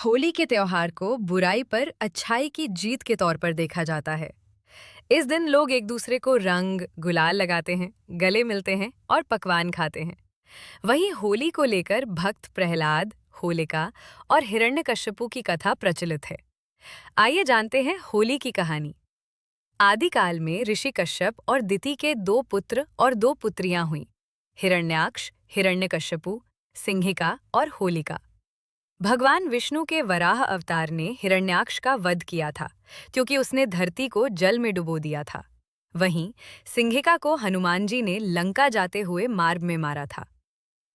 होली के त्योहार को बुराई पर अच्छाई की जीत के तौर पर देखा जाता है। इस दिन लोग एक दूसरे को रंग, गुलाल लगाते हैं, गले मिलते हैं और पकवान खाते हैं। वहीं होली को लेकर भक्त प्रहलाद, होलिका और हिरण्यकश्यपु की कथा प्रचलित है। आइए जानते हैं होली की कहानी। आदिकाल में ऋषि कश्यप और दिति के दो पुत्र और दो पुत्रियां हुईं। हिरण्याक्ष, हिरण्यकश्यपु, सिंहिका और होलिका। भगवान विष्णु के वराह अवतार ने हिरण्याक्ष का वध किया था, क्योंकि उसने धरती को जल में डुबो दिया था। वहीं सिंहिका को हनुमान जी ने लंका जाते हुए मार्ग में मारा था।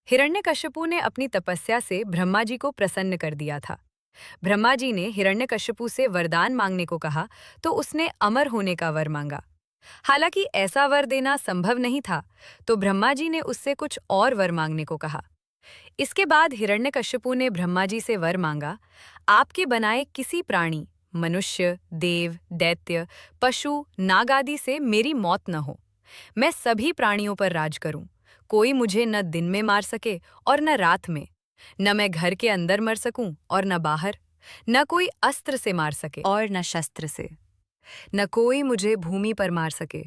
हिरण्यकश्यपु ने अपनी तपस्या से ब्रह्मा जी को प्रसन्न कर दिया था। ब्रह्मा जी ने हिरण्यकश्यपु से वरदान मांगने को कहा, तो उसने अमर होने का वर मांगा। हालांकि ऐसा वर देना संभव नहीं था, तो ब्रह्मा जी ने उससे कुछ और वर मांगने को कहा। इसके बाद हिरण्यकश्यपु ने ब्रह्मा जी से वर मांगा, आपके बनाए किसी प्राणी, मनुष्य, देव, दैत्य, पशु, नाग आदि से मेरी मौत न हो। मैं सभी प्राणियों पर राज करूं। कोई मुझे न दिन में मार सके और न रात में। न मैं घर के अंदर मर सकूं और न बाहर। न कोई अस्त्र से मार सके और न शस्त्र से। न कोई मुझे भूमि पर मार सके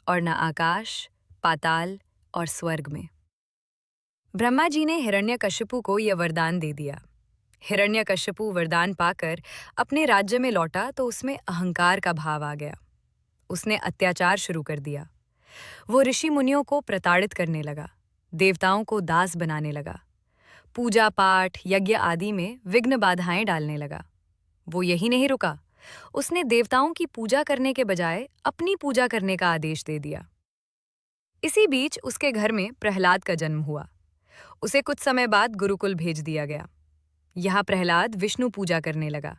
और न आकाश, पाताल और स्वर्ग में। ब्रह्मा जी ने हिरण्यकश्यपु को यह वरदान दे दिया। हिरण्यकश्यपु वरदान पाकर अपने राज्य में लौटा तो उसमें अहंकार का भाव आ गया। उसने अत्याचार शुरू कर दिया। वो ऋषि मुनियों को प्रताड़ित करने लगा, देवताओं को दास बनाने लगा, पूजा पाठ, यज्ञ आदि में विघ्न बाधाएं डालने लगा। वो यही नहीं रुका, उसने देवताओं की पूजा करने के बजाय अपनी पूजा करने का आदेश दे दिया। इसी बीच उसके घर में प्रहलाद का जन्म हुआ। उसे कुछ समय बाद गुरुकुल भेज दिया गया। यहाँ प्रहलाद विष्णु पूजा करने लगा।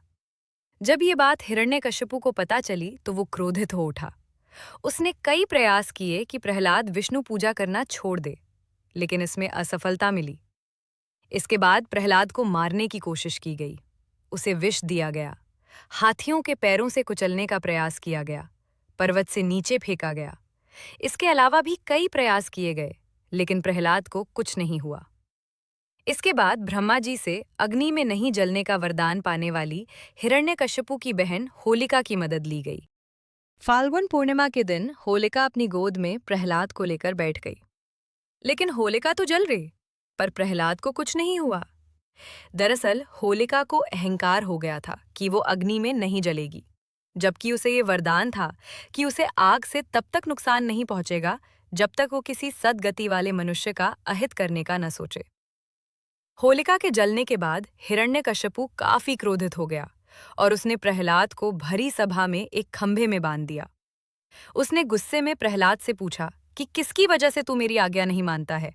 जब ये बात हिरण्यकश्यपु को पता चली तो वो क्रोधित हो उठा। उसने कई प्रयास किए कि प्रहलाद विष्णु पूजा करना छोड़ दे, लेकिन इसमें असफलता मिली। इसके बाद प्रहलाद को मारने की कोशिश की गई। उसे विष दिया गया, हाथियों के पैरों से कुचलने का प्रयास किया गया, पर्वत से नीचे फेंका गया। इसके अलावा भी कई प्रयास किए गए, लेकिन प्रहलाद को कुछ नहीं हुआ। इसके बाद ब्रह्मा जी से अग्नि में नहीं जलने का वरदान पाने वाली हिरण्यकश्यपु की बहन होलिका की मदद ली गई। फाल्गुन पूर्णिमा के दिन होलिका अपनी गोद में प्रहलाद को लेकर बैठ गई। लेकिन होलिका तो जल रही, पर प्रहलाद को कुछ नहीं हुआ। दरअसल होलिका को अहंकार हो गया था कि वो अग्नि में नहीं जलेगी, जबकि उसे ये वरदान था कि उसे आग से तब तक नुकसान नहीं पहुंचेगा जब तक वो किसी सद्गति वाले मनुष्य का अहित करने का न सोचे। होलिका के जलने के बाद हिरण्यकश्यपु काफी क्रोधित हो गया और उसने प्रहलाद को भरी सभा में एक खंभे में बांध दिया। उसने गुस्से में प्रहलाद से पूछा कि किसकी वजह से तू मेरी आज्ञा नहीं मानता है।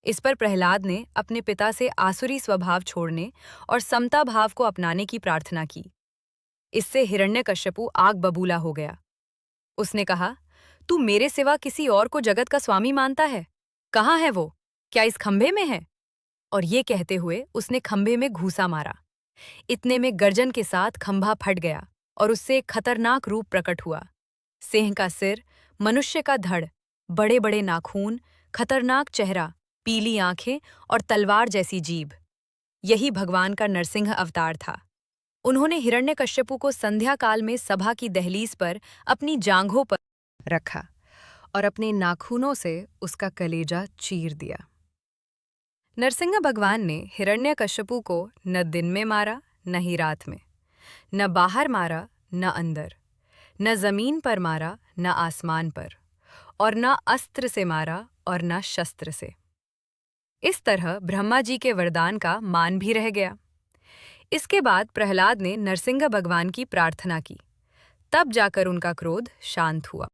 इस पर प्रहलाद ने अपने पिता से आसुरी स्वभाव छोड़ने और समता भाव को अपनाने की प्रार्थना की। इससे हिरण्यकश्यपु आग बबूला हो गया। उसने कहा, तू मेरे सिवा किसी और को जगत का स्वामी मानता है? कहाँ है वो? क्या इस खंभे में है? और ये कहते हुए उसने खंभे में घूंसा मारा। इतने में गर्जन के साथ खंभा फट गया और उससे एक खतरनाक रूप प्रकट हुआ। सिंह का सिर, मनुष्य का धड़, बड़े बड़े नाखून, खतरनाक चेहरा, पीली आंखें और तलवार जैसी जीभ। यही भगवान का नरसिंह अवतार था। उन्होंने हिरण्यकश्यपु को संध्या काल में सभा की दहलीज पर अपनी जांघों पर रखा और अपने नाखूनों से उसका कलेजा चीर दिया। नरसिंह भगवान ने हिरण्यकश्यपु को न दिन में मारा न ही रात में, न बाहर मारा न अंदर, न जमीन पर मारा न आसमान पर, और न अस्त्र से मारा और न शस्त्र से। इस तरह ब्रह्मा जी के वरदान का मान भी रह गया। इसके बाद प्रहलाद ने नरसिंह भगवान की प्रार्थना की, तब जाकर उनका क्रोध शांत हुआ।